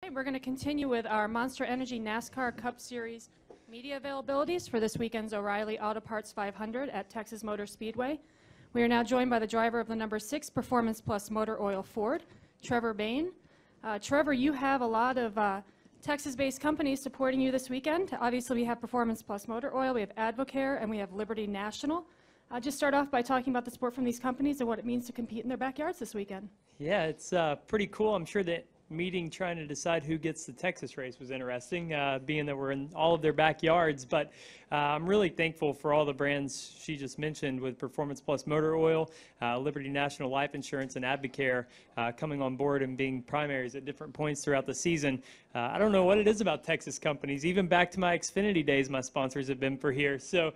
We're going to continue with our Monster Energy NASCAR Cup Series media availabilities for this weekend's O'Reilly Auto Parts 500 at Texas Motor Speedway. We are now joined by the driver of the number 6 Performance Plus Motor Oil Ford, Trevor Bayne. Trevor, you have a lot of Texas-based companies supporting you this weekend. Obviously, we have Performance Plus Motor Oil, we have Advocare, and we have Liberty National. Just start off by talking about the support from these companies and what it means to compete in their backyards this weekend. Yeah, it's pretty cool. I'm sure that meeting trying to decide who gets the Texas race was interesting, being that we're in all of their backyards. But I'm really thankful for all the brands she just mentioned with Performance Plus Motor Oil, Liberty National Life Insurance, and Advocare coming on board and being primaries at different points throughout the season. I don't know what it is about Texas companies. Even back to my Xfinity days, my sponsors have been from here. So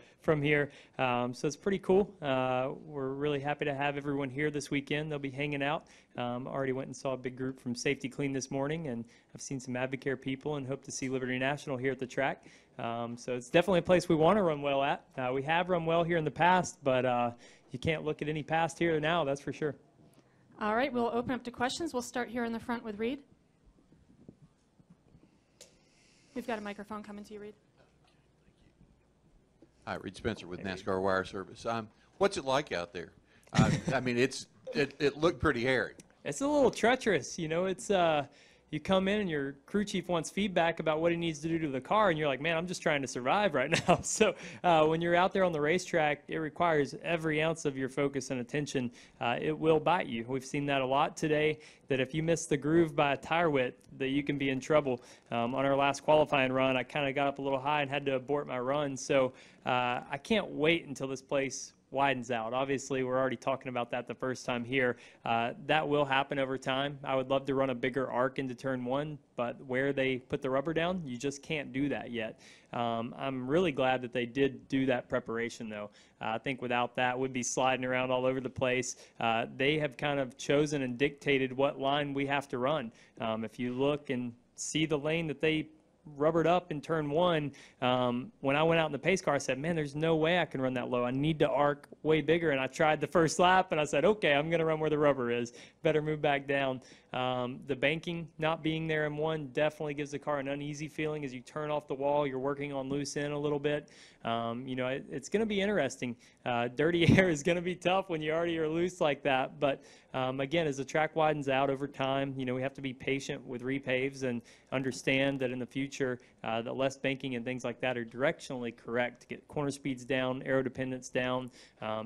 it's pretty cool. We're really happy to have everyone here this weekend. They'll be hanging out. Already went and saw a big group from Safety Clean this morning, and I've seen some Advocare people and hope to see Liberty National here at the track. So it's definitely a place we want to run well at. We have run well here in the past, but you can't look at any past here now, that's for sure. All right, we'll open up to questions. We'll start here in the front with Reed. We've got a microphone coming to you, Reed. Hi, Reed Spencer with NASCAR Wire Service. What's it like out there? I mean, it looked pretty hairy. It's a little treacherous, you know. It's you come in and your crew chief wants feedback about what he needs to do to the car, and you're like, man, I'm just trying to survive right now. So when you're out there on the racetrack, it requires every ounce of your focus and attention. It will bite you. We've seen that a lot today, that if you miss the groove by a tire width, that you can be in trouble. On our last qualifying run, I kind of got up a little high and had to abort my run. So I can't wait until this place widens out. Obviously, we're already talking about that the first time here. That will happen over time. I would love to run a bigger arc into turn 1, but where they put the rubber down, you just can't do that yet. I'm really glad that they did do that preparation, though. I think without that, we'd be sliding around all over the place. They have kind of chosen and dictated what line we have to run. If you look and see the lane that they rubbered up in turn 1, when I went out in the pace car, I said, man, there's no way I can run that low. I need to arc way bigger. And I tried the first lap, and I said, okay, I'm going to run where the rubber is. Better move back down. The banking not being there in 1 definitely gives the car an uneasy feeling as you turn off the wall. You're working on loose end a little bit. You know, it's going to be interesting. Dirty air is going to be tough when you already are loose like that. But again, as the track widens out over time, you know, we have to be patient with repaves and understand that in the future, the less banking and things like that are directionally correct to get corner speeds down, aero dependence down.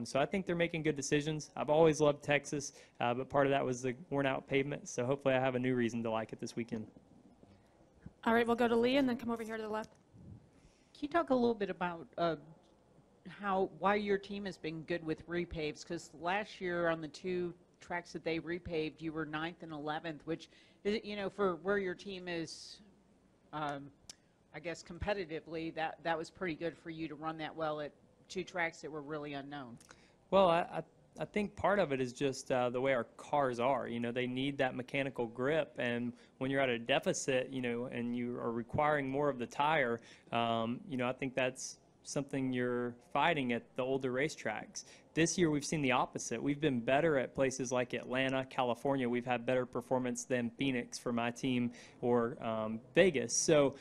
So I think they're making good decisions. I've always loved Texas, but part of that was the worn out pavement. So hopefully I have a new reason to like it this weekend. All right, we'll go to Lee and then come over here to the left. Can you talk a little bit about why your team has been good with repaves? Because last year on the 2 tracks that they repaved, you were 9th and 11th, which is, you know, for where your team is, I guess competitively, that was pretty good for you to run that well at 2 tracks that were really unknown. Well, I think part of it is just the way our cars are. You know, they need that mechanical grip, and when you're at a deficit, you know, and you are requiring more of the tire, you know, I think that's something you're fighting at the older racetracks. This year we've seen the opposite. We've been better at places like Atlanta, California. We've had better performance than Phoenix for my team, or Vegas. So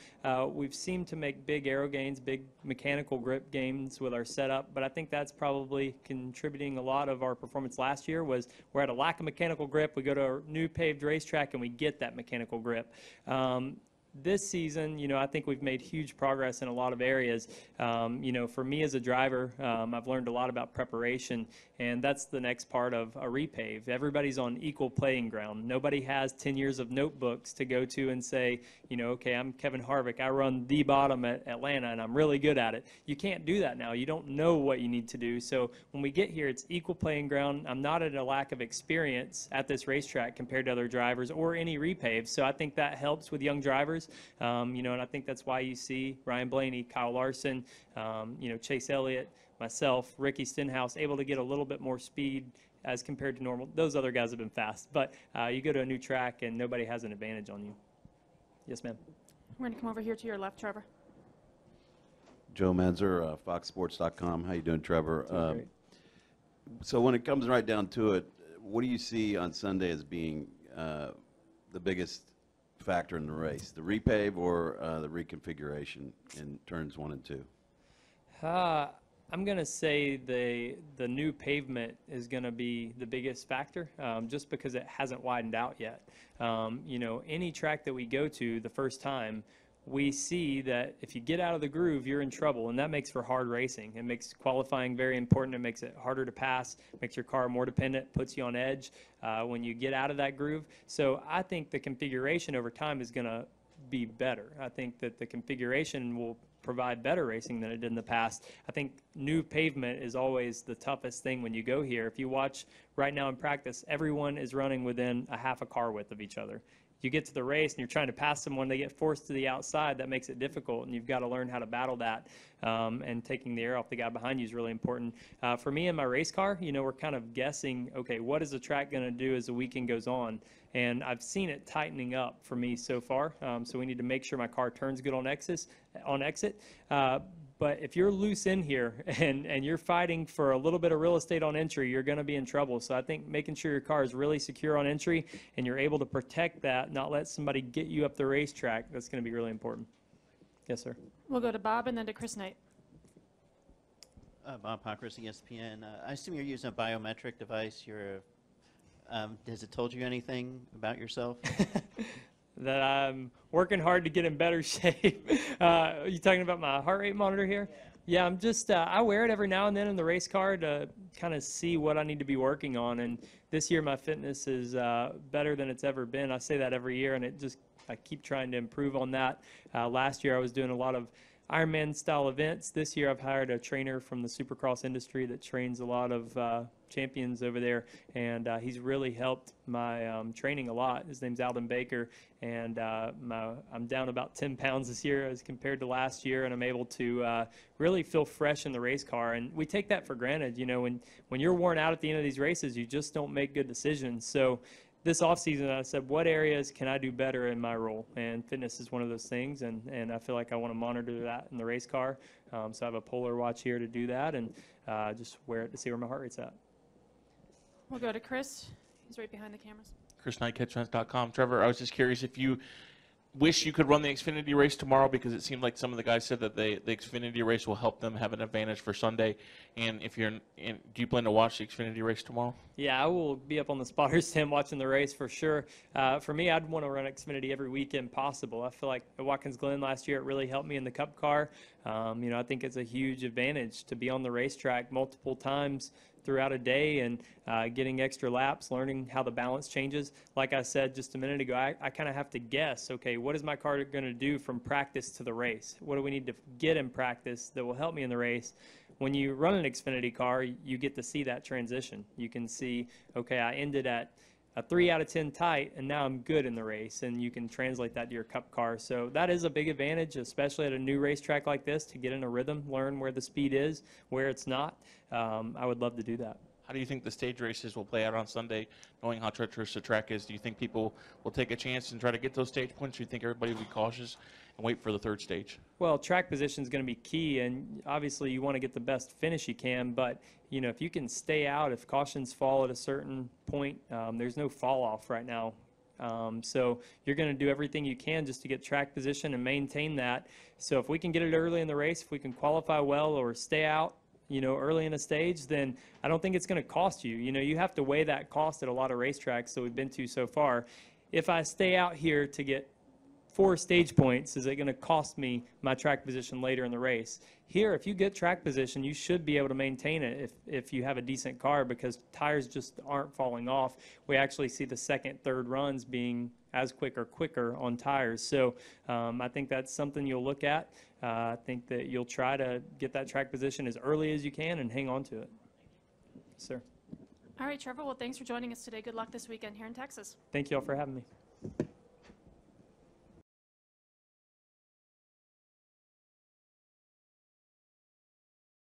we've seemed to make big aero gains, big mechanical grip gains with our setup, but I think that's probably contributing a lot of our performance last year. Was we're at a lack of mechanical grip. We go to a new paved racetrack and we get that mechanical grip. This season, you know, I think we've made huge progress in a lot of areas. You know, for me as a driver, I've learned a lot about preparation, and that's the next part of a repave. Everybody's on equal playing ground. Nobody has 10 years of notebooks to go to and say, you know, okay, I'm Kevin Harvick. I run the bottom at Atlanta, and I'm really good at it. You can't do that now. You don't know what you need to do. So when we get here, it's equal playing ground. I'm not at a lack of experience at this racetrack compared to other drivers or any repaves. So I think that helps with young drivers. You know, and I think that's why you see Ryan Blaney, Kyle Larson, you know, Chase Elliott, myself, Ricky Stenhouse able to get a little bit more speed as compared to normal. Those other guys have been fast, but you go to a new track and nobody has an advantage on you. Yes, ma'am. We're going to come over here to your left, Trevor. Joe Manzer, FoxSports.com. How you doing, Trevor? So when it comes right down to it, what do you see on Sunday as being the biggest factor in the race, the repave or the reconfiguration in turns 1 and 2? I'm going to say the new pavement is going to be the biggest factor, just because it hasn't widened out yet. Any track that we go to the first time, we see that if you get out of the groove, you're in trouble, and that makes for hard racing. It makes qualifying very important. It makes it harder to pass, makes your car more dependent, puts you on edge when you get out of that groove. So I think the configuration over time is going to be better. I think that the configuration will provide better racing than it did in the past. I think new pavement is always the toughest thing when you go here. If you watch right now in practice, everyone is running within a half a car width of each other. You get to the race and you're trying to pass someone, they get forced to the outside. That makes it difficult, and you've got to learn how to battle that. And taking the air off the guy behind you is really important. For me in my race car, we're kind of guessing, okay, what is the track going to do as the weekend goes on? And I've seen it tightening up for me so far. So we need to make sure my car turns good on exit. But if you're loose in here and you're fighting for a little bit of real estate on entry, you're going to be in trouble. So I think making sure your car is really secure on entry and you're able to protect that, not let somebody get you up the racetrack, that's going to be really important. Yes, sir. We'll go to Bob and then to Chris Knight. Bob Pockris, ESPN. I assume you're using a biometric device. Has it told you anything about yourself? That I'm working hard to get in better shape. Are you talking about my heart rate monitor here? Yeah, I'm just, I wear it every now and then in the race car to kind of see what I need to be working on. And this year my fitness is better than it's ever been. I say that every year, and I keep trying to improve on that. Last year I was doing a lot of Ironman style events. This year I've hired a trainer from the Supercross industry that trains a lot of champions over there, and he's really helped my training a lot. His name's Alden Baker, and I'm down about 10 pounds this year as compared to last year, and I'm able to really feel fresh in the race car. And we take that for granted. When you're worn out at the end of these races, you just don't make good decisions. So this offseason, I said, what areas can I do better in my role? And fitness is one of those things, and I feel like I want to monitor that in the race car. So I have a Polar watch here to do that, and just wear it to see where my heart rate's at. We'll go to Chris. He's right behind the cameras. Chris Knight, catchfence.com. Trevor, I was just curious if you wish you could run the Xfinity race tomorrow, because it seemed like some of the guys said that the Xfinity race will help them have an advantage for Sunday. And do you plan to watch the Xfinity race tomorrow? Yeah, I will be up on the spotter stand watching the race for sure. For me, I'd want to run Xfinity every weekend possible. I feel like at Watkins Glen last year, it really helped me in the Cup car. I think it's a huge advantage to be on the racetrack multiple times throughout a day and getting extra laps, learning how the balance changes. Like I said just a minute ago, I kind of have to guess, okay, what is my car going to do from practice to the race? What do we need to get in practice that will help me in the race? When you run an Xfinity car, you get to see that transition. You can see, okay, I ended at a 3 out of 10 tight, and now I'm good in the race, and you can translate that to your Cup car. So that is a big advantage, especially at a new racetrack like this, to get in a rhythm, learn where the speed is, where it's not. I would love to do that. How do you think the stage races will play out on Sunday, knowing how treacherous the track is? Do you think people will take a chance and try to get those stage points, or do you think everybody will be cautious and wait for the third stage? Well, track position is going to be key, and obviously you want to get the best finish you can, but if you can stay out, if cautions fall at a certain point, there's no fall off right now. So you're going to do everything you can just to get track position and maintain that. So if we can get it early in the race, if we can qualify well or stay out, early in a stage, then I don't think it's going to cost you. You have to weigh that cost at a lot of racetracks that we've been to so far. If I stay out here to get 4 stage points, is it going to cost me my track position later in the race? Here, if you get track position, you should be able to maintain it if you have a decent car, because tires just aren't falling off. We actually see the second, third runs being as quick or quicker on tires. So I think that's something you'll look at. I think that you'll try to get that track position as early as you can and hang on to it. Sir. All right, Trevor. Well, thanks for joining us today. Good luck this weekend here in Texas. Thank you all for having me.